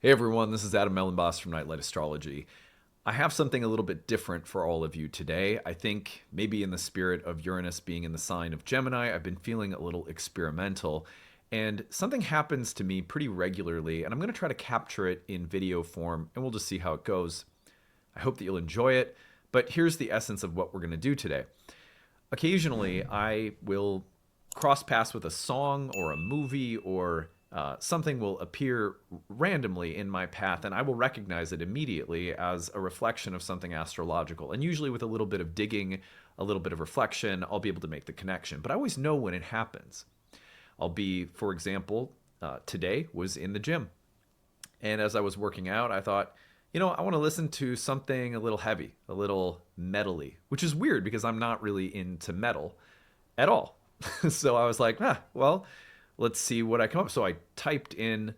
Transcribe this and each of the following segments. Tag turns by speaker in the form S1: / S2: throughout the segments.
S1: Hey everyone, this is Elenbaas from Nightlight Astrology. I have something a little bit different for all of you today. I think maybe in the spirit of Uranus being in the sign of Gemini, I've been feeling a little experimental, and something happens to me pretty regularly, and I'm going to try to capture it in video form, and we'll just see how it goes. I hope that you'll enjoy it, but here's the essence of what we're going to do today. Occasionally, I will cross paths with a song or a movie or something will appear randomly in my path, and I will recognize it immediately as a reflection of something astrological. And usually, with a little bit of digging, a little bit of reflection, I'll be able to make the connection. But I always know when it happens. I'll be, for example, today was in the gym. And as I was working out, I thought, I want to listen to something a little heavy, a little metally, which is weird because I'm not really into metal at all. So I was like, well, let's see what I come up. So I typed in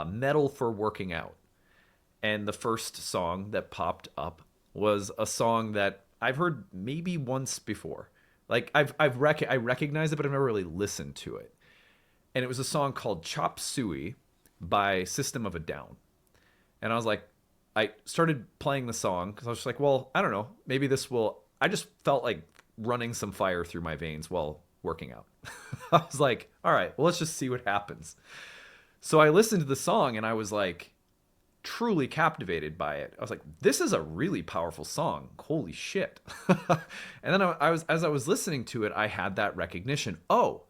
S1: metal for working out. And the first song that popped up was a song that I've heard maybe once before. Like I recognize it, but I've never really listened to it. And it was a song called Chop Suey by System of a Down. And I was like, I started playing the song because I was just like, well, I don't know, maybe this will. I just felt like running some fire through my veins while working out. I was like, all right, well, let's just see what happens. So I listened to the song and I was like truly captivated by it. I was like, this is a really powerful song. Holy shit. And then as I was listening to it, I had that recognition. Oh,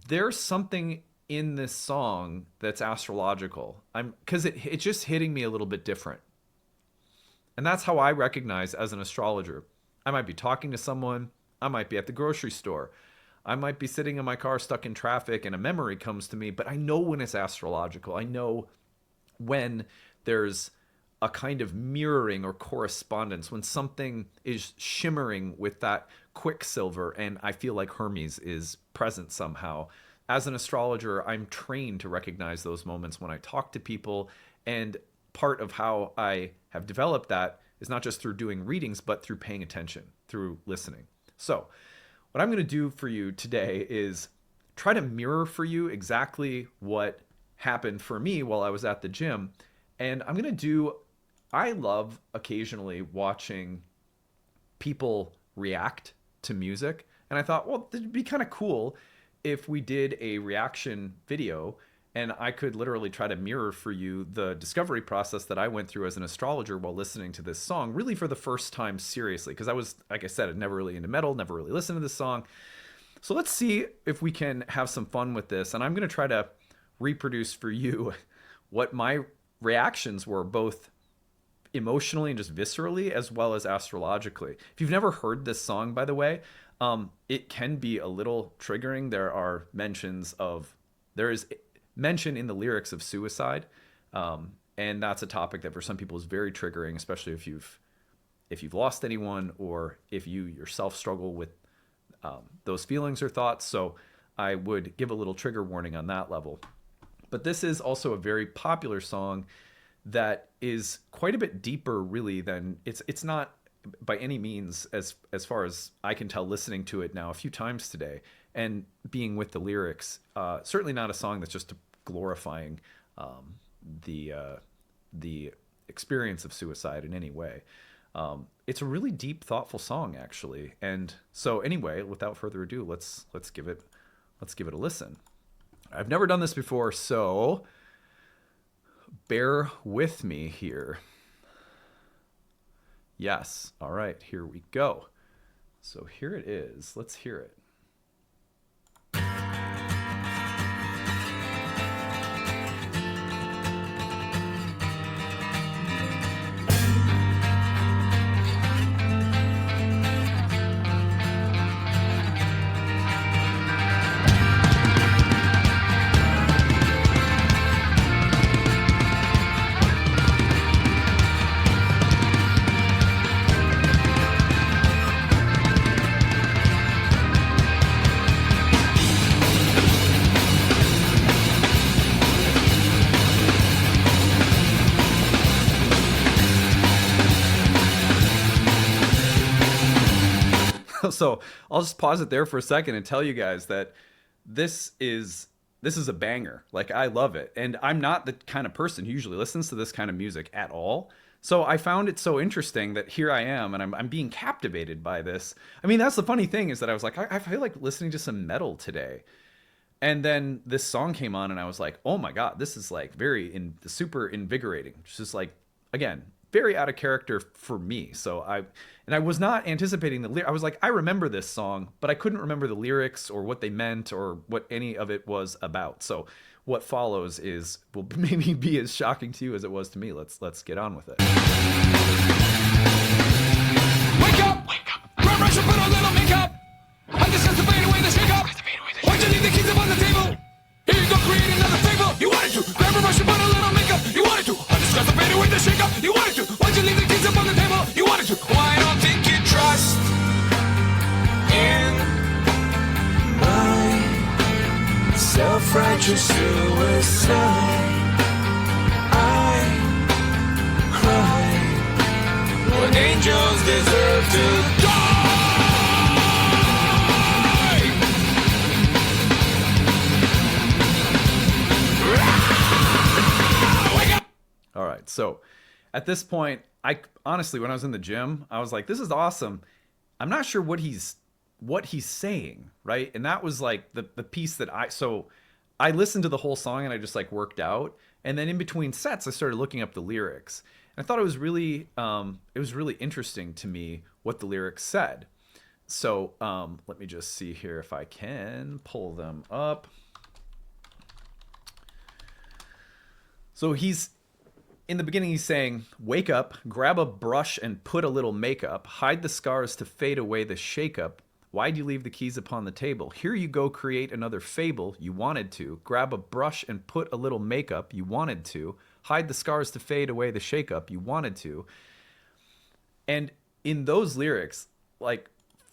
S1: there's something in this song that's astrological. Because it's just hitting me a little bit different. And that's how I recognize as an astrologer. I might be talking to someone. I might be at the grocery store. I might be sitting in my car stuck in traffic and a memory comes to me, but I know when it's astrological. I know when there's a kind of mirroring or correspondence, when something is shimmering with that quicksilver, and I feel like Hermes is present somehow. As an astrologer, I'm trained to recognize those moments when I talk to people, and part of how I have developed that is not just through doing readings, but through paying attention, through listening. So what I'm going to do for you today is try to mirror for you exactly what happened for me while I was at the gym. And I love occasionally watching people react to music. And I thought, well, it'd be kind of cool if we did a reaction video and I could literally try to mirror for you the discovery process that I went through as an astrologer while listening to this song, really for the first time seriously. Because I was, like I said, never really into metal, never really listened to this song. So let's see if we can have some fun with this. And I'm going to try to reproduce for you what my reactions were, both emotionally and just viscerally, as well as astrologically. If you've never heard this song, by the way, it can be a little triggering. There is mention in the lyrics of suicide, and that's a topic that for some people is very triggering, especially if you've lost anyone or if you yourself struggle with those feelings or thoughts. So I would give a little trigger warning on that level. But this is also a very popular song that is quite a bit deeper, really, than it's not by any means, as far as I can tell, listening to it now a few times today and being with the lyrics, certainly not a song that's just glorifying the experience of suicide in any way. It's a really deep, thoughtful song, actually. And so, anyway, without further ado, let's give it a listen. I've never done this before, so bear with me here. Yes. All right, here we go. So here it is. Let's hear it. So I'll just pause it there for a second and tell you guys that this is this is a banger. Like, I love it. And I'm not the kind of person who usually listens to this kind of music at all. So I found it so interesting that here I am, and I'm being captivated by this. I mean, that's the funny thing, is that I was like, I feel like listening to some metal today. And then this song came on, and I was like, oh my God, this is like super invigorating. Just like, again, very out of character for me. So I was not anticipating the lyric. I was like, I remember this song, but I couldn't remember the lyrics or what they meant or what any of it was about. So what follows will maybe be as shocking to you as it was to me. Let's get on with it.
S2: Wake up! Grab brush and put on a little makeup. I just have to fade away the shake up. Why'd you leave the keys up on the table? Here you go, create another fable. You wanted to grab a brush and put a little makeup. You wanted to. I just got to fade away the shake up. You wanted to. Why'd you leave the keys up on the table? You wanted to. Why I don't think you trust in my self-righteous suicide. I cry when angels deserve to die.
S1: All right. So at this point, I honestly, when I was in the gym, I was like, this is awesome. I'm not sure what he's saying, right? And that was like the piece that I listened to the whole song and I just like worked out. And then in between sets, I started looking up the lyrics. And I thought it was really interesting to me what the lyrics said. So let me just see here if I can pull them up. So in the beginning, he's saying, wake up, grab a brush and put a little makeup, hide the scars to fade away the shakeup. Why'd you leave the keys upon the table? Here you go, create another fable. You wanted to. Grab a brush and put a little makeup. You wanted to. Hide the scars to fade away the shakeup. You wanted to. And in those lyrics, like,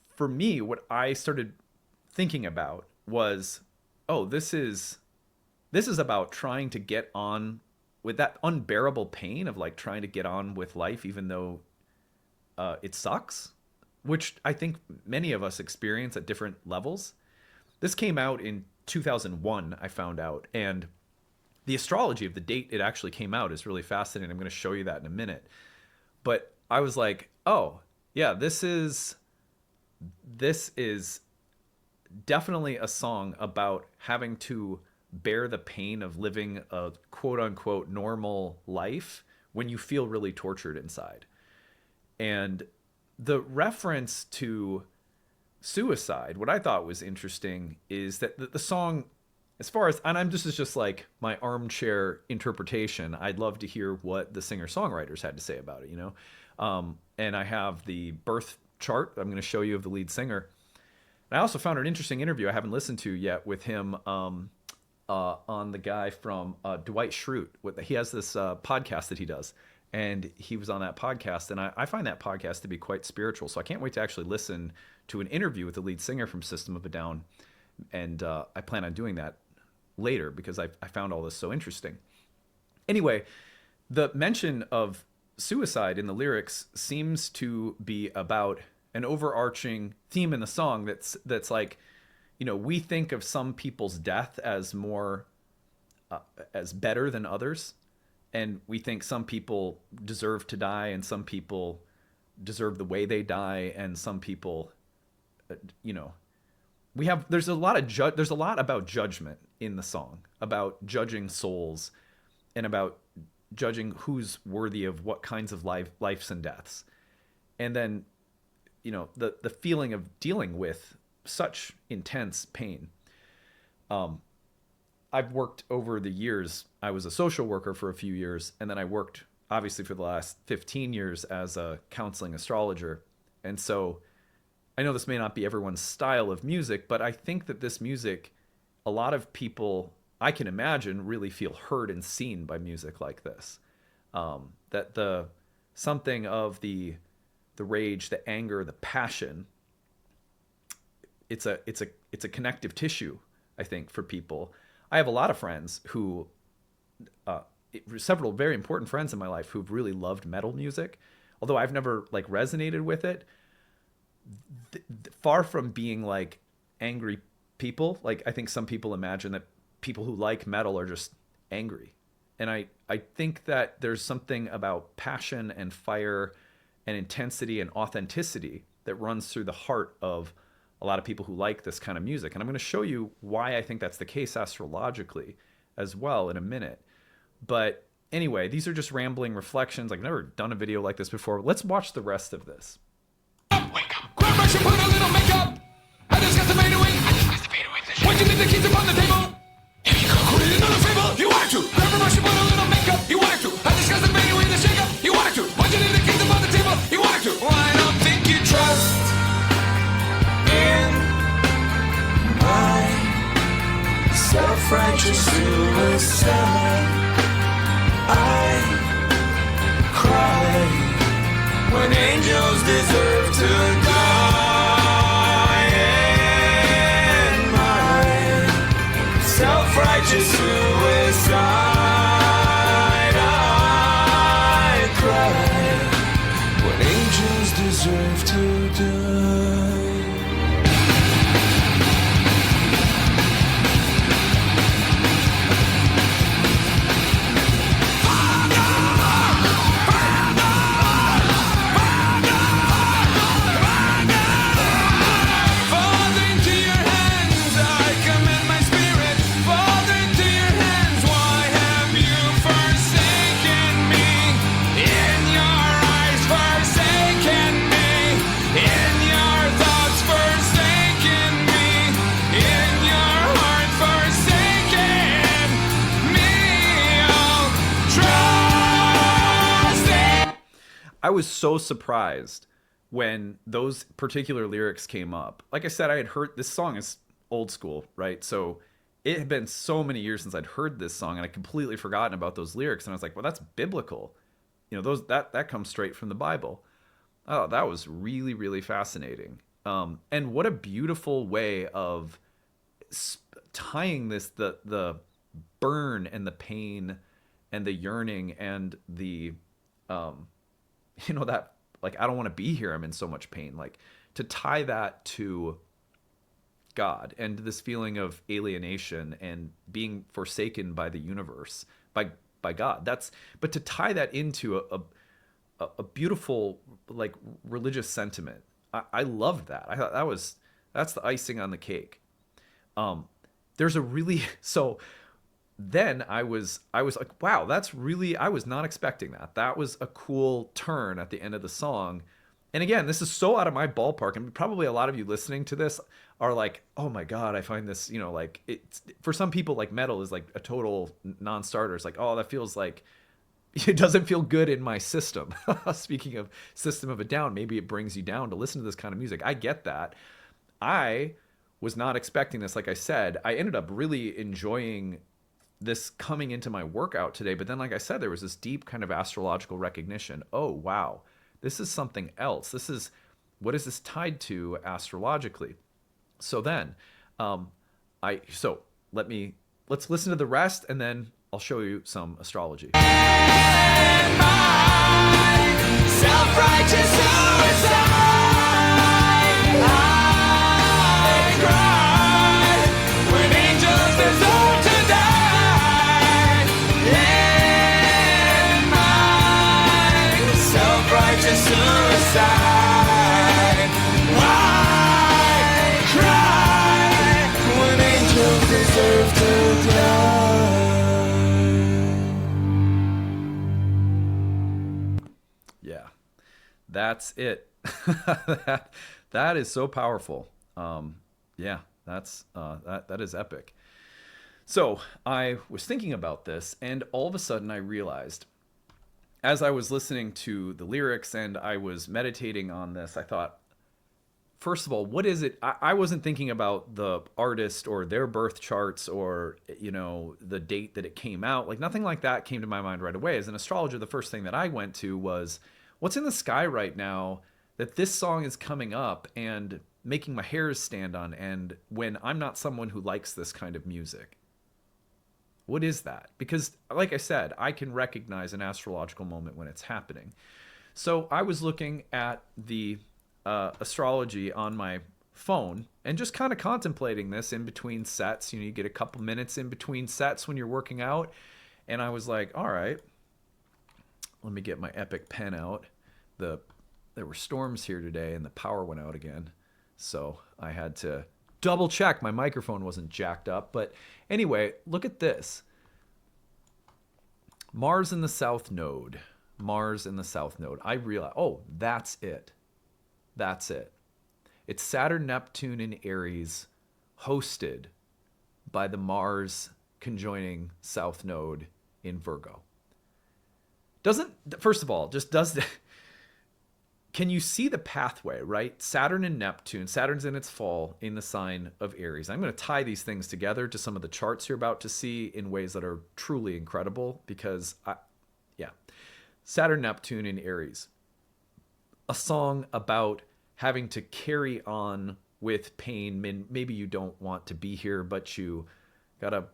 S1: for me, what I started thinking about was, oh, this is about trying to get on with that unbearable pain of like trying to get on with life, even though it sucks, which I think many of us experience at different levels. This came out in 2001, I found out. And the astrology of the date it actually came out is really fascinating. I'm going to show you that in a minute. But I was like, oh, yeah, this is definitely a song about having to bear the pain of living a quote unquote normal life when you feel really tortured inside. And the reference to suicide, what I thought was interesting is that the song, as far as, and this is just like my armchair interpretation, I'd love to hear what the singer-songwriters had to say about it, you know? And I have the birth chart I'm going to show you of the lead singer. And I also found an interesting interview I haven't listened to yet with him on the guy from Dwight Schrute. He has this podcast that he does, and he was on that podcast, and I find that podcast to be quite spiritual. So I can't wait to actually listen to an interview with the lead singer from System of a Down, and I plan on doing that later because I found all this so interesting. Anyway, the mention of suicide in the lyrics seems to be about an overarching theme in the song that's like, you know, we think of some people's death as more as better than others, and we think some people deserve to die and some people deserve the way they die, and some people you know, there's a lot about judgment in the song, about judging souls and about judging who's worthy of what kinds of lives and deaths. And then, you know, the feeling of dealing with such intense pain. I've worked over the years. I was a social worker for a few years, and then I worked obviously for the last 15 years as a counseling astrologer. And so I know this may not be everyone's style of music, but I think that this music, a lot of people I can imagine really feel heard and seen by music like this. That something of the rage, the anger, the passion, it's a connective tissue, I think, for people. I have a lot of friends who, several very important friends in my life who've really loved metal music, although I've never like resonated with it. Far from being like angry people, like I think some people imagine that people who like metal are just angry. And I think that there's something about passion and fire and intensity and authenticity that runs through the heart of a lot of people who like this kind of music. And I'm going to show you why I think that's the case astrologically as well in a minute. But anyway, these are just rambling reflections. I've never done a video like this before. Let's watch the rest of this.
S2: Wake up. Grab brush and put a little makeup. I discuss the fade away. What you leave the keys upon the table? Here you go. Create another fable. You wanted to. Grab a brush and put a little makeup. You wanted to. I discuss the fade away, the shake up. You wanted to. What you leave the keys upon the table? You wanted to. Well, I don't think you trust in my self-righteous suicide. I cry when angels deserve to die. In my self-righteous suicide, I cry when angels deserve to die.
S1: I was so surprised when those particular lyrics came up. Like I said, I had heard this song is old school, right? So it had been so many years since I'd heard this song, and I'd completely forgotten about those lyrics. And I was like, well, that's biblical. You know, that comes straight from the Bible. Oh, that was really, really fascinating. And what a beautiful way of tying this, the burn and the pain and the yearning and the, that, like, I don't want to be here, I'm in so much pain. Like, to tie that to God and this feeling of alienation and being forsaken by the universe, by God. But to tie that into a beautiful, like, religious sentiment. I loved that. I thought that's the icing on the cake. There's a really, so then I was like, wow, that's really, I was not expecting that. That was a cool turn at the end of the song. And again, this is so out of my ballpark, and probably a lot of you listening to this are like, oh my God, I find this, like, it's, for some people, like, metal is like a total non-starter. It's like, oh, that feels like, it doesn't feel good in my system. Speaking of System of a Down, maybe it brings you down to listen to this kind of music. I get that. I was not expecting this. Like I said, I ended up really enjoying this coming into my workout today. But then, like I said, there was this deep kind of astrological recognition. Oh, wow, this is something else. What is this tied to astrologically? So then, let's listen to the rest, and then I'll show you some astrology.
S2: And my self-righteous suicide, I cry when angels deserve to die. And my self-righteous suicide, I cry when angels deserve to die.
S1: That's it. that is so powerful. That is epic. So I was thinking about this, and all of a sudden I realized, as I was listening to the lyrics and I was meditating on this, I thought, first of all, what is it? I wasn't thinking about the artist or their birth charts or, the date that it came out. Like, nothing like that came to my mind right away. As an astrologer, the first thing that I went to was, what's in the sky right now that this song is coming up and making my hairs stand on end when I'm not someone who likes this kind of music? What is that? Because, like I said, I can recognize an astrological moment when it's happening. So I was looking at the astrology on my phone and just kind of contemplating this in between sets. You get a couple minutes in between sets when you're working out. And I was like, all right, let me get my Epic pen out. There were storms here today and the power went out again. So I had to double check my microphone wasn't jacked up. But anyway, look at this. Mars in the South Node. Mars in the South Node. I realized, oh, that's it. That's it. It's Saturn, Neptune in Aries, hosted by the Mars conjoining South Node in Virgo. First of all, can you see the pathway, right? Saturn and Neptune. Saturn's in its fall in the sign of Aries. I'm going to tie these things together to some of the charts you're about to see in ways that are truly incredible because, Saturn, Neptune in Aries. A song about having to carry on with pain. Maybe you don't want to be here, but you got to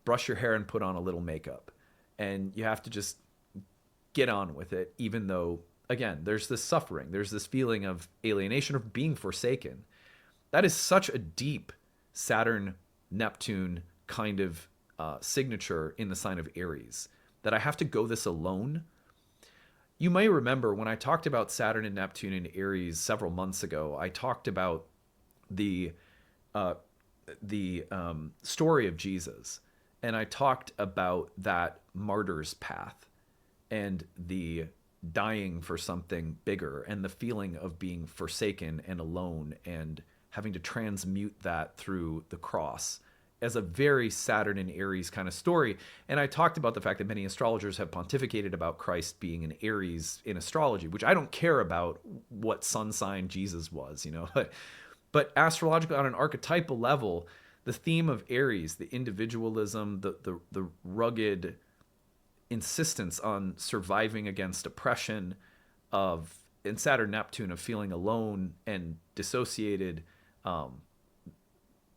S1: brush your hair and put on a little makeup. And you have to just get on with it, even though, again, there's this suffering. There's this feeling of alienation, of being forsaken. That is such a deep Saturn, Neptune kind of signature in the sign of Aries that I have to go this alone. You may remember when I talked about Saturn and Neptune in Aries several months ago, I talked about the story of Jesus. And I talked about that martyr's path and the dying for something bigger and the feeling of being forsaken and alone and having to transmute that through the cross as a very Saturn and Aries kind of story. And I talked about the fact that many astrologers have pontificated about Christ being an Aries in astrology, which I don't care about what sun sign Jesus was, but astrologically on an archetypal level, the theme of Aries, the individualism, the rugged insistence on surviving against oppression in Saturn Neptune of feeling alone and dissociated.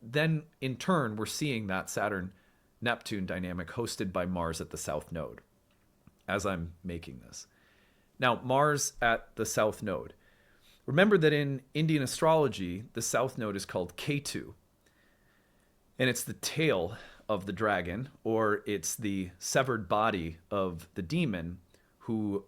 S1: Then in turn, we're seeing that Saturn Neptune dynamic hosted by Mars at the South Node as I'm making this. Now, Mars at the South Node. Remember that in Indian astrology, the South Node is called Ketu. And it's the tail of the dragon, or it's the severed body of the demon who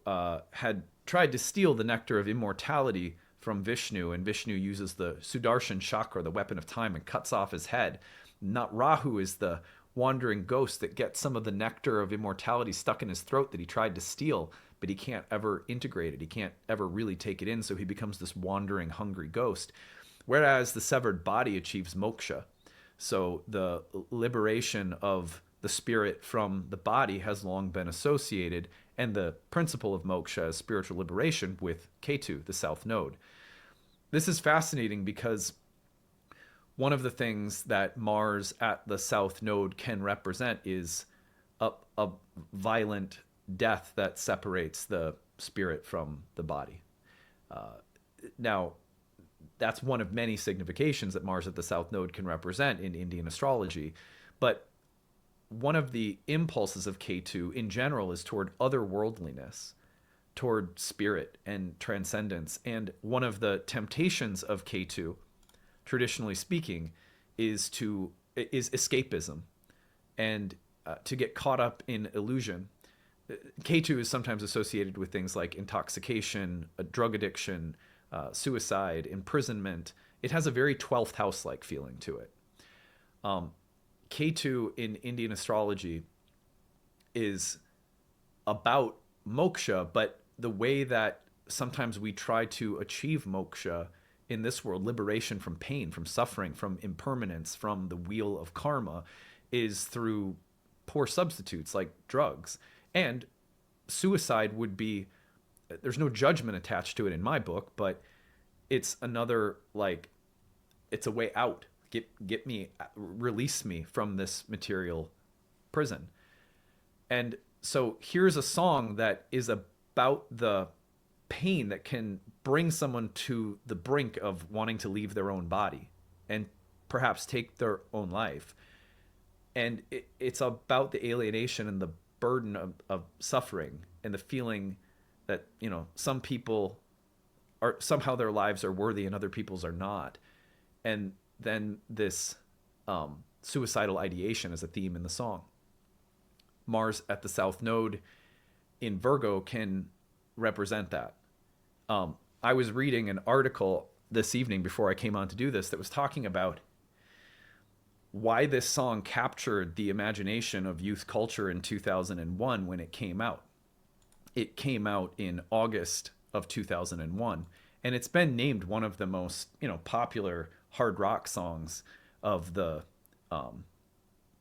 S1: had tried to steal the nectar of immortality from Vishnu, and Vishnu uses the Sudarshan chakra, the weapon of time, and cuts off his head. Not Rahu is the wandering ghost that gets some of the nectar of immortality stuck in his throat that he tried to steal, but he can't ever integrate it. He can't ever really take it in, so he becomes this wandering, hungry ghost. Whereas the severed body achieves moksha. So the liberation of the spirit from the body has long been associated, and the principle of moksha is spiritual liberation with Ketu, the South Node. This is fascinating because one of the things that Mars at the South Node can represent is a violent death that separates the spirit from the body. Now, that's one of many significations that Mars at the South Node can represent in Indian astrology. But one of the impulses of Ketu in general is toward otherworldliness, toward spirit and transcendence. And one of the temptations of Ketu, traditionally speaking, is escapism and to get caught up in illusion. Ketu is sometimes associated with things like intoxication, drug addiction, suicide, imprisonment. It has a very 12th house-like feeling to it. Ketu in Indian astrology is about moksha, but the way that sometimes we try to achieve moksha in this world, liberation from pain, from suffering, from impermanence, from the wheel of karma, is through poor substitutes like drugs. And suicide would be, there's no judgment attached to it in my book, but it's another, it's a way out. Get me, release me from this material prison. And so here's a song that is about the pain that can bring someone to the brink of wanting to leave their own body and perhaps take their own life. And it's about the alienation and the burden of suffering and the feeling that, some people are somehow their lives are worthy and other people's are not. and then this suicidal ideation as a theme in the song. Mars at the South Node in Virgo can represent that. I was reading an article this evening before I came on to do this that was talking about why this song captured the imagination of youth culture in 2001 when it came out. It came out in August of 2001, and it's been named one of the most, popular hard rock songs of the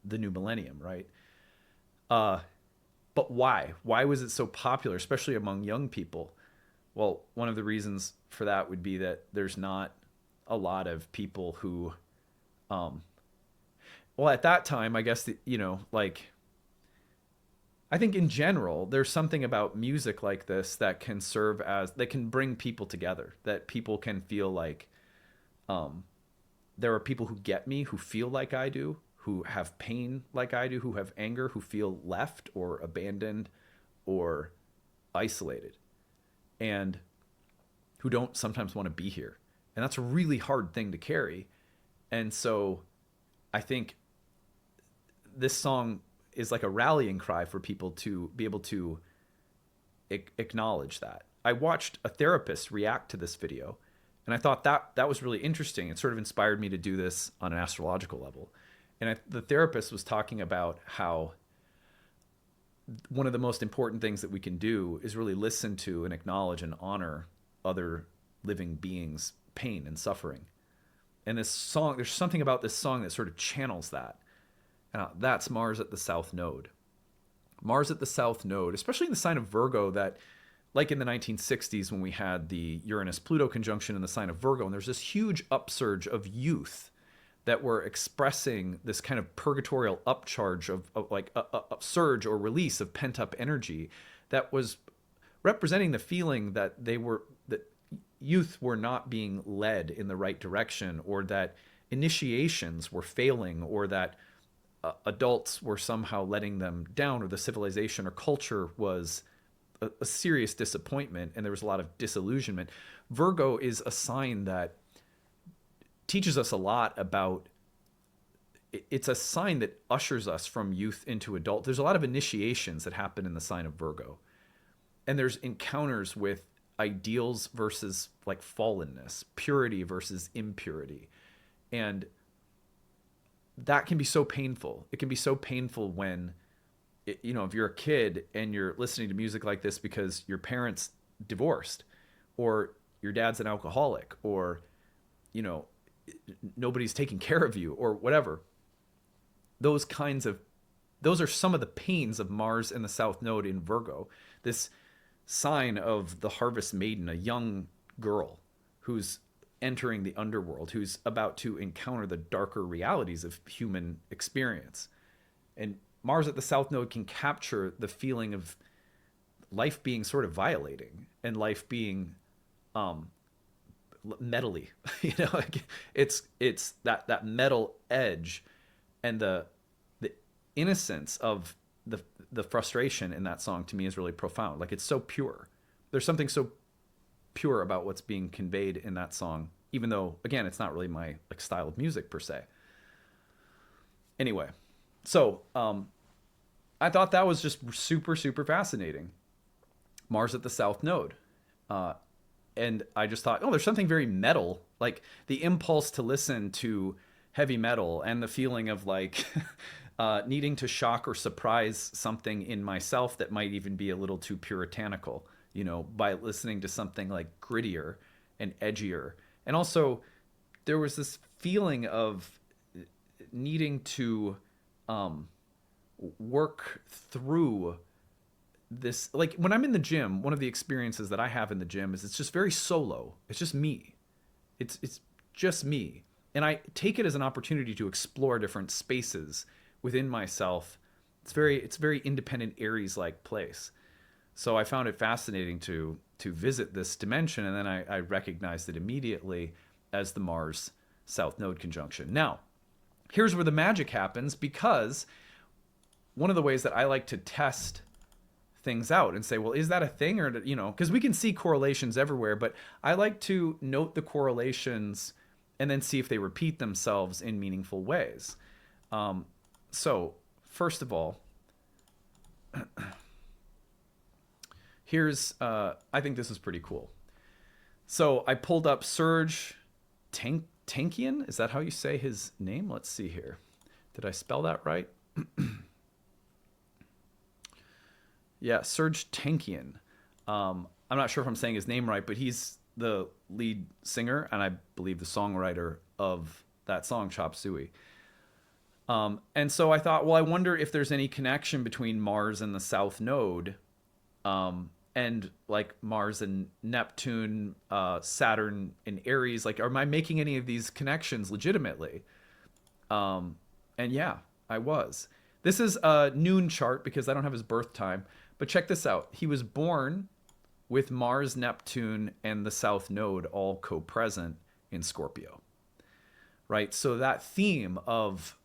S1: new millennium, right? But why? Why was it so popular, especially among young people? Well, one of the reasons for that would be that there's not a lot of people who, at that time, I guess, I think in general, there's something about music like this that can that can bring people together, that people can feel like there are people who get me, who feel like I do, who have pain like I do, who have anger, who feel left or abandoned or isolated, and who don't sometimes want to be here. And that's a really hard thing to carry. And so I think this song is like a rallying cry for people to be able to acknowledge that. I watched a therapist react to this video, and I thought that was really interesting. It sort of inspired me to do this on an astrological level. And the therapist was talking about how one of the most important things that we can do is really listen to and acknowledge and honor other living beings' pain and suffering. And this song, there's something about this song that sort of channels that. That's Mars at the South Node. Mars at the South Node, especially in the sign of Virgo, that like in the 1960s when we had the Uranus-Pluto conjunction in the sign of Virgo, and there's this huge upsurge of youth that were expressing this kind of purgatorial upcharge of like a surge or release of pent-up energy that was representing the feeling that that youth were not being led in the right direction, or that initiations were failing, or that adults were somehow letting them down, or the civilization or culture was a serious disappointment, and there was a lot of disillusionment. Virgo is a sign that teaches us a lot about, it's a sign that ushers us from youth into adult. There's a lot of initiations that happen in the sign of Virgo, and there's encounters with ideals versus like fallenness, purity versus impurity, and that can be so painful. It can be so painful when, if you're a kid and you're listening to music like this because your parents divorced, or your dad's an alcoholic, or, nobody's taking care of you, or whatever. Those are some of the pains of Mars in the South Node in Virgo. This sign of the harvest maiden, a young girl who's entering the underworld, who's about to encounter the darker realities of human experience. And Mars at the South Node can capture the feeling of life being sort of violating, and life being metally. It's that metal edge, and the innocence of the frustration in that song to me is really profound. Like, it's so pure. There's something so pure about what's being conveyed in that song, even though, again, it's not really my style of music per se. Anyway, so I thought that was just super, super fascinating. Mars at the South Node. And I just thought, there's something very metal, like the impulse to listen to heavy metal and the feeling of needing to shock or surprise something in myself that might even be a little too puritanical, by listening to something like grittier and edgier. And also there was this feeling of needing to work through this. Like, when I'm in the gym, one of the experiences that I have in the gym is it's just very solo. It's just me. It's just me. And I take it as an opportunity to explore different spaces within myself. It's very independent Aries-like place. So I found it fascinating to visit this dimension, and then I recognized it immediately as the Mars South Node conjunction. Now, here's where the magic happens, because one of the ways that I like to test things out and say, well, is that a thing? Or, because we can see correlations everywhere, but I like to note the correlations and then see if they repeat themselves in meaningful ways. So first of all, here's, I think this is pretty cool. So I pulled up Serge Tankian. Is that how you say his name? Let's see here. Did I spell that right? Yeah, Serge Tankian. I'm not sure if I'm saying his name right, but he's the lead singer and I believe the songwriter of that song, Chop Suey. And so I thought, well, I wonder if there's any connection between Mars and the South Node, and like Mars and Neptune, Saturn and Aries. Like, am I making any of these connections legitimately? And yeah, I was. This is a noon chart because I don't have his birth time. But check this out. He was born with Mars, Neptune, and the South Node all co-present in Scorpio. Right? So that theme of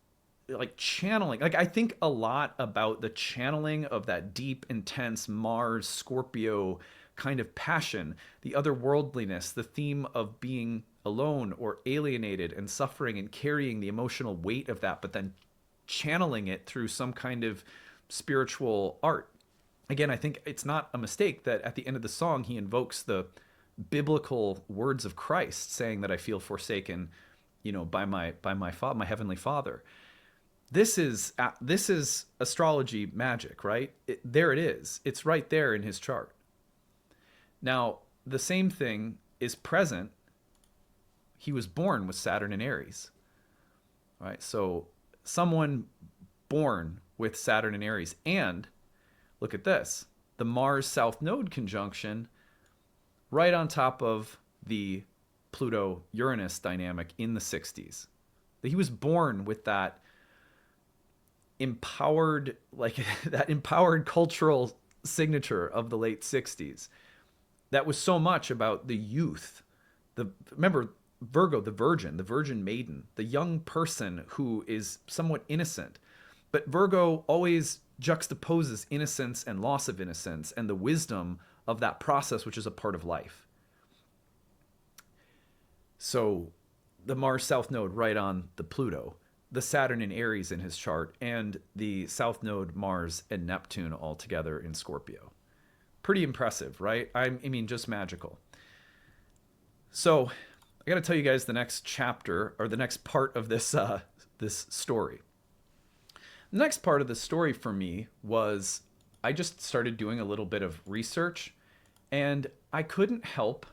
S1: like channeling, like I think a lot about the channeling of that deep, intense Mars, Scorpio kind of passion, the otherworldliness, the theme of being alone or alienated and suffering and carrying the emotional weight of that, but then channeling it through some kind of spiritual art. Again, I think it's not a mistake that at the end of the song, he invokes the biblical words of Christ saying that I feel forsaken, by my heavenly Father. This is astrology magic, right? There it is. It's right there in his chart. Now, the same thing is present. He was born with Saturn in Aries, right? So someone born with Saturn in Aries. And look at this, the Mars South Node conjunction right on top of the Pluto-Uranus dynamic in the 60s. He was born with that empowered, like that empowered cultural signature of the late 60s. That was so much about the youth. Remember Virgo, the virgin maiden, the young person who is somewhat innocent. But Virgo always juxtaposes innocence and loss of innocence and the wisdom of that process, which is a part of life. So the Mars South Node right on the Pluto, the Saturn in Aries in his chart, and the South Node, Mars, and Neptune all together in Scorpio. Pretty impressive, right? I mean, just magical. So I got to tell you guys the next chapter, or the next part of this this story. The next part of the story for me was I just started doing a little bit of research, and I couldn't help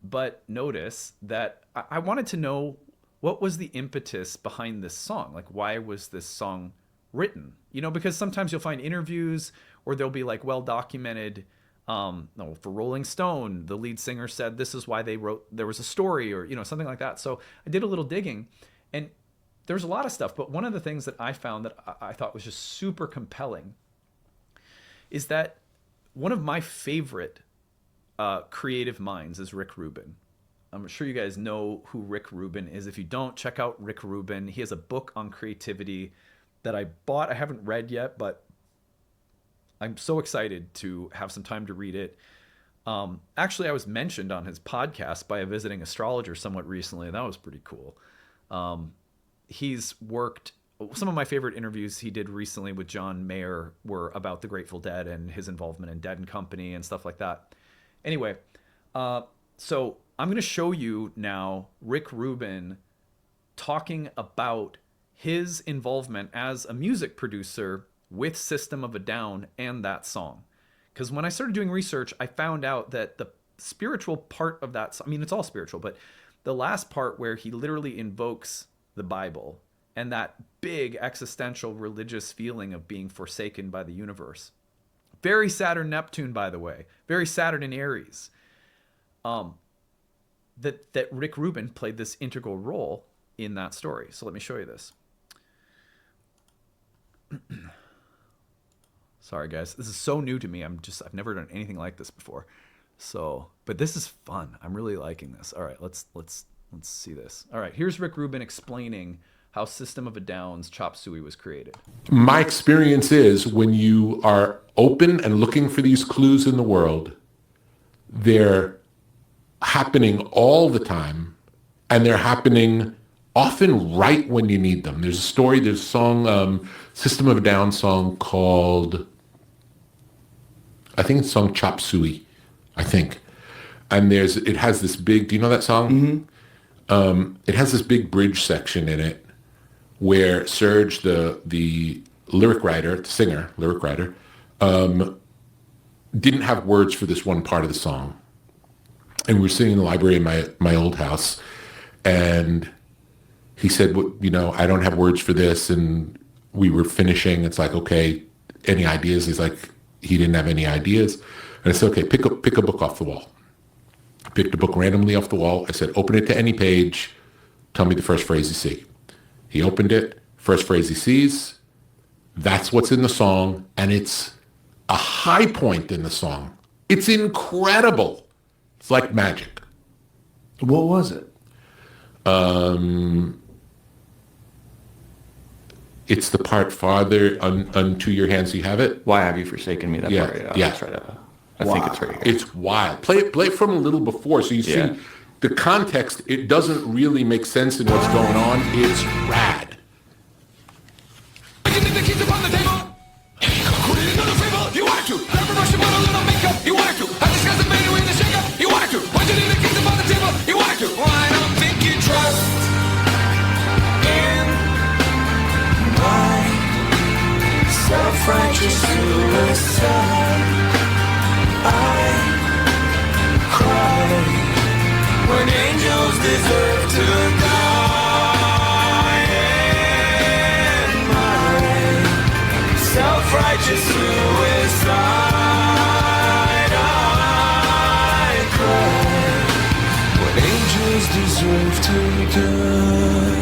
S1: but notice that I wanted to know what was the impetus behind this song? Like, why was this song written? Because sometimes you'll find interviews or there'll be like well-documented, for Rolling Stone, the lead singer said this is why they wrote, there was a story or, something like that. So I did a little digging and there's a lot of stuff. But one of the things that I found that I thought was just super compelling is that one of my favorite creative minds is Rick Rubin. I'm sure you guys know who Rick Rubin is. If you don't, check out Rick Rubin. He has a book on creativity that I bought. I haven't read yet, but I'm so excited to have some time to read it. Actually, I was mentioned on his podcast by a visiting astrologer somewhat recently, and that was pretty cool. He's worked, some of my favorite interviews he did recently with John Mayer were about the Grateful Dead and his involvement in Dead and Company and stuff like that. Anyway, so I'm going to show you now Rick Rubin talking about his involvement as a music producer with System of a Down and that song. Because when I started doing research, I found out that the spiritual part of that, I mean, it's all spiritual, but the last part where he literally invokes the Bible and that big existential religious feeling of being forsaken by the universe. Very Saturn Neptune, by the way. Very Saturn in Aries. That Rick Rubin played this integral role in that story. So let me show you this. Sorry guys, this is so new to me. I've never done anything like this before. So, but this is fun. I'm really liking this. All right, let's see this. All right, here's Rick Rubin explaining how System of a Down's Chop Suey was created.
S3: My experience is when you are open and looking for these clues in the world, they're happening all the time and they're happening often right when you need them. There's a song, System of a Down song called, I think it's song Chop Suey, I think. And it has this big, do you know that song? It has this big bridge section in it where Serge, the lyric writer, the singer, lyric writer, didn't have words for this one part of the song. And we were sitting in the library in my old house, and he said, well, I don't have words for this. And we were finishing. It's like, okay, any ideas? He's like, he didn't have any ideas. And I said, okay, pick a book off the wall. Picked a book randomly off the wall. I said, open it to any page. Tell me the first phrase you see. He opened it. First phrase he sees. That's what's in the song. And it's a high point in the song. It's incredible. It's like magic.
S4: What was it?
S3: It's the part farther unto your hands you have it.
S4: Why have you forsaken me? That
S3: Yeah,
S4: part.
S3: yeah.
S4: That's right. I think it's right here.
S3: It's wild. Play it from a little before, so you see the context. It doesn't really make sense in what's going on. It's rad.
S2: You need the keys upon the table. Put it in another fable. You wanted to. Grab a brush and put a little makeup. You wanted to. I discussed the fade away the shake up. You wanted to. Why'd you leave the keys upon the table? You wanted to. Well, I don't think you trust in my self-righteous suicide. I cry when angels deserve to die. In my self-righteous suicide, I cry when angels deserve to die.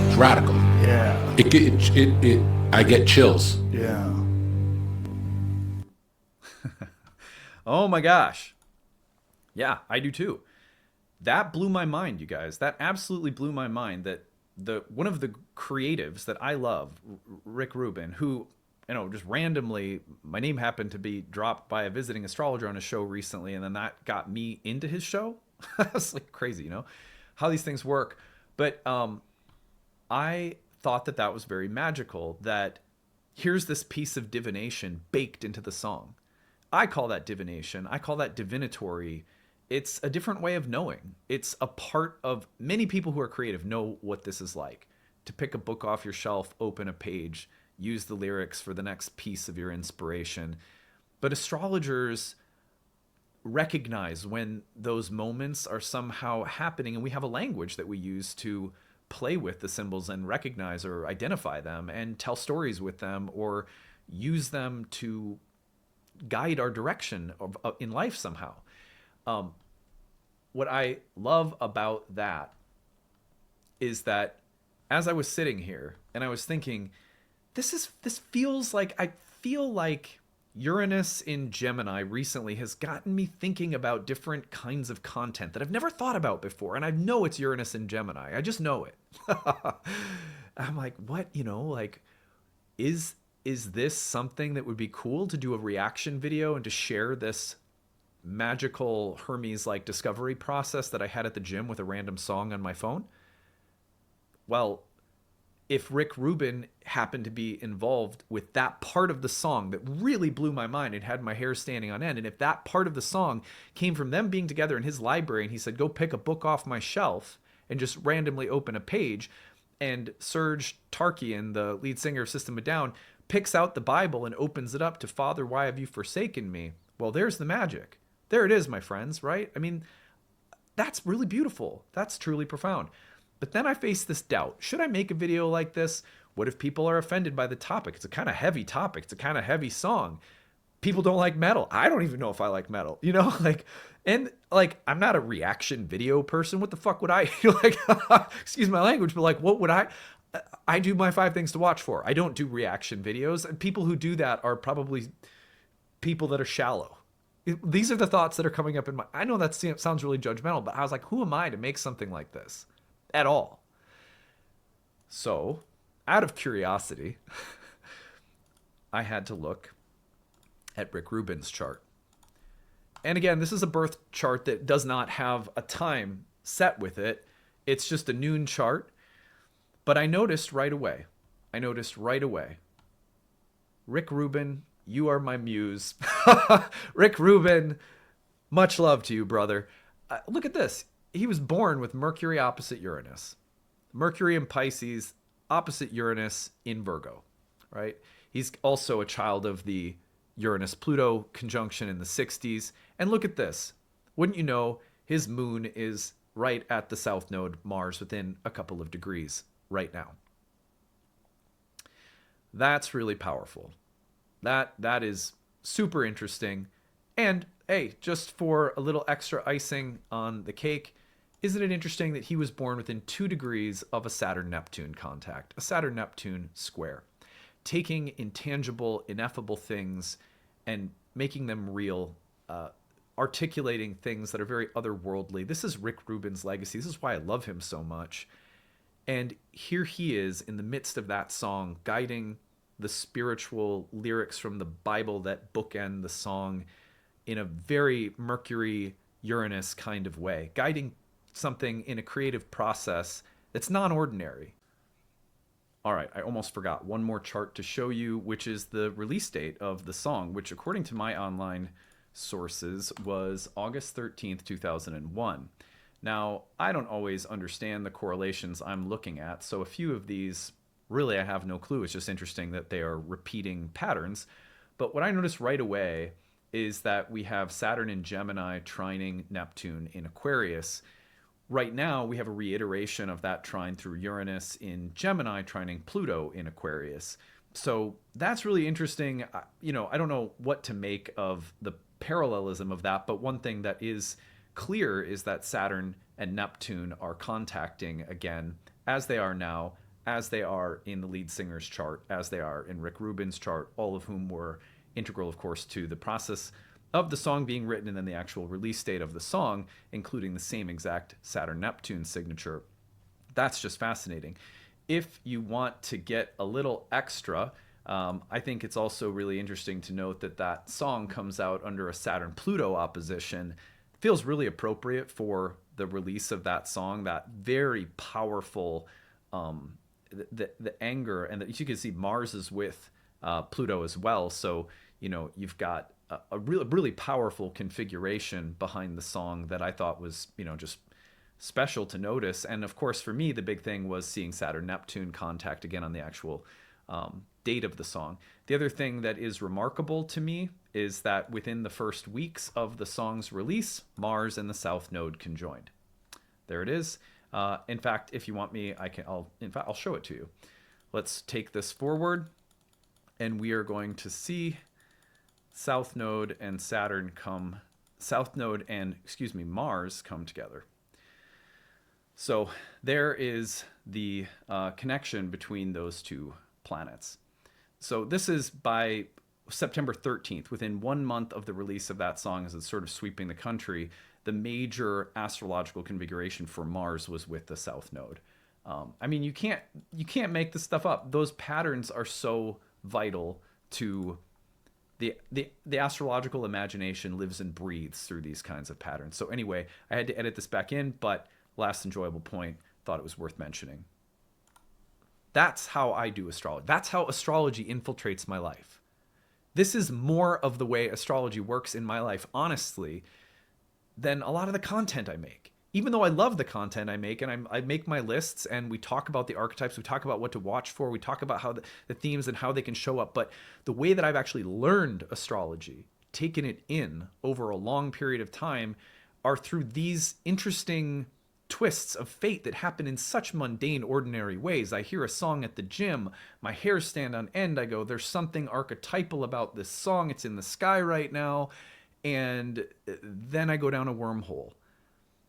S3: It's radical.
S4: Yeah.
S3: I get chills.
S4: Yeah.
S1: Oh my gosh. Yeah, I do too. That blew my mind, you guys. That absolutely blew my mind that one of the creatives that I love, Rick Rubin, who, just randomly, my name happened to be dropped by a visiting astrologer on a show recently, and then that got me into his show. It's like crazy, how these things work. But I thought that was very magical, that here's this piece of divination baked into the song. I call that divination. I call that divinatory. It's a different way of knowing. It's a part of many people who are creative know what this is like. To pick a book off your shelf, open a page, use the lyrics for the next piece of your inspiration. But astrologers recognize when those moments are somehow happening, and we have a language that we use to play with the symbols and recognize or identify them and tell stories with them or use them to guide our direction in life somehow. What I love about that is that as I was sitting here and I was thinking, this feels like, I feel like Uranus in Gemini recently has gotten me thinking about different kinds of content that I've never thought about before. And I know it's Uranus in Gemini. I just know it. I'm like, what, is this something that would be cool to do a reaction video and to share this magical Hermes-like discovery process that I had at the gym with a random song on my phone? Well, if Rick Rubin happened to be involved with that part of the song that really blew my mind and had my hair standing on end, and if that part of the song came from them being together in his library and he said, go pick a book off my shelf and just randomly open a page, and Serge Tarkian, the lead singer of System of a Down, picks out the Bible and opens it up to Father, why have you forsaken me? Well, there's the magic. There it is, my friends, right? I mean, that's really beautiful. That's truly profound. But then I face this doubt. Should I make a video like this? What if people are offended by the topic? It's a kind of heavy topic. It's a kind of heavy song. People don't like metal. I don't even know if I like metal, you know, and I'm not a reaction video person. What the fuck would I like, excuse my language, but like, what would I do my 5 things to watch for. I don't do reaction videos, and people who do that are probably people that are shallow. These are the thoughts that are coming up in my, I know that sounds really judgmental, but I was like, who am I to make something like this at all? So out of curiosity, I had to look at Rick Rubin's chart. And again, this is a birth chart that does not have a time set with it. It's just a noon chart. But I noticed right away, Rick Rubin, you are my muse. Rick Rubin, much love to you, brother. Look at this. He was born with Mercury opposite Uranus. Mercury in Pisces, opposite Uranus in Virgo, right? He's also a child of the Uranus-Pluto conjunction in the 60s. And look at this. Wouldn't you know, his moon is right at the south node Mars within a couple of degrees right now. That's really powerful. That is super interesting. And hey, just for a little extra icing on the cake, isn't it interesting that he was born within 2 degrees of a Saturn-Neptune contact, a Saturn-Neptune square, taking intangible, ineffable things and making them real, articulating things that are very otherworldly. This is Rick Rubin's legacy. This is why I love him so much. And here he is in the midst of that song, guiding the spiritual lyrics from the Bible that bookend the song in a very Mercury Uranus kind of way, guiding something in a creative process that's non-ordinary. All right, I almost forgot one more chart to show you, which is the release date of the song, which according to my online sources was August 13th, 2001. Now, I don't always understand the correlations I'm looking at, so a few of these, really I have no clue. It's just interesting that they are repeating patterns. But what I noticed right away is that we have Saturn in Gemini trining Neptune in Aquarius. Right now, we have a reiteration of that trine through Uranus in Gemini trining Pluto in Aquarius. So that's really interesting. You know, I don't know what to make of the parallelism of that, but one thing that is clear is that Saturn and Neptune are contacting again, as they are now, as they are in the lead singer's chart, as they are in Rick Rubin's chart, all of whom were integral, of course, to the process of the song being written and then the actual release date of the song, including the same exact Saturn-Neptune signature. That's just fascinating. If you want to get a little extra, I think it's also really interesting to note that that song comes out under a Saturn-Pluto opposition. It feels really appropriate for the release of that song, that very powerful, the anger, and you can see Mars is with Pluto as well. So, you know, you've got a really powerful configuration behind the song that I thought was, you know, just special to notice. And of course, for me, the big thing was seeing Saturn-Neptune contact again on the actual date of the song. The other thing that is remarkable to me is that within the first weeks of the song's release, Mars and the South Node conjoined. There it is. In fact, if you want me, I'll show it to you. Let's take this forward, and we are going to see South Node and Mars come together. So there is the connection between those two planets. So this is by September 13th, within 1 month of the release of that song, as it's sort of sweeping the country, the major astrological configuration for Mars was with the South Node. I mean, you can't make this stuff up. Those patterns are so vital to the astrological imagination lives and breathes through these kinds of patterns. So anyway, I had to edit this back in, but last enjoyable point, thought it was worth mentioning. That's how I do astrology. That's how astrology infiltrates my life. This is more of the way astrology works in my life, honestly, than a lot of the content I make. Even though I love the content I make, and I make my lists and we talk about the archetypes, we talk about what to watch for, we talk about how the themes and how they can show up. But the way that I've actually learned astrology, taken it in over a long period of time, are through these interesting twists of fate that happen in such mundane, ordinary ways. I hear a song at the gym, my hairs stand on end. I go, there's something archetypal about this song. It's in the sky right now. And then I go down a wormhole.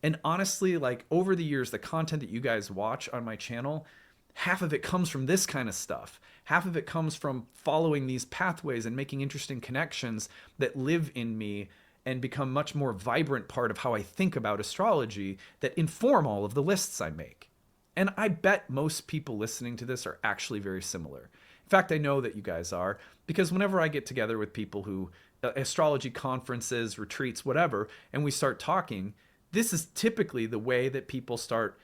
S1: And honestly, like over the years, the content that you guys watch on my channel, half of it comes from this kind of stuff. Half of it comes from following these pathways and making interesting connections that live in me and become much more vibrant part of how I think about astrology that inform all of the lists I make. And I bet most people listening to this are actually very similar. In fact, I know that you guys are, because whenever I get together with people who, astrology conferences, retreats, whatever, and we start talking, this is typically the way that people start,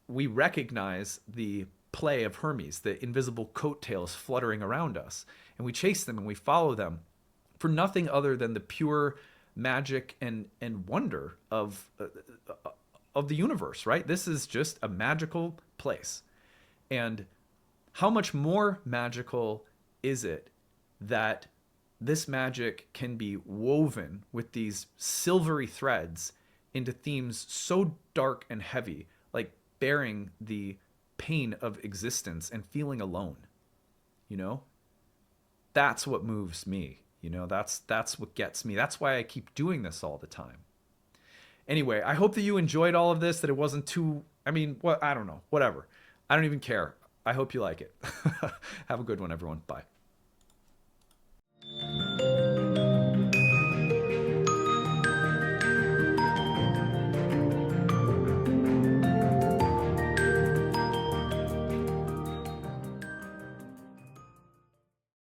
S1: we recognize the play of Hermes, the invisible coattails fluttering around us, and we chase them and we follow them for nothing other than the pure magic and wonder of the universe, right? This is just a magical place. And how much more magical is it that this magic can be woven with these silvery threads into themes so dark and heavy, like bearing the pain of existence and feeling alone? That's what moves me. That's what gets me. That's why I keep doing this all the time. Anyway, I hope that you enjoyed all of this, that it wasn't too, I don't know, whatever. I don't even care. I hope you like it. Have a good one, everyone. Bye.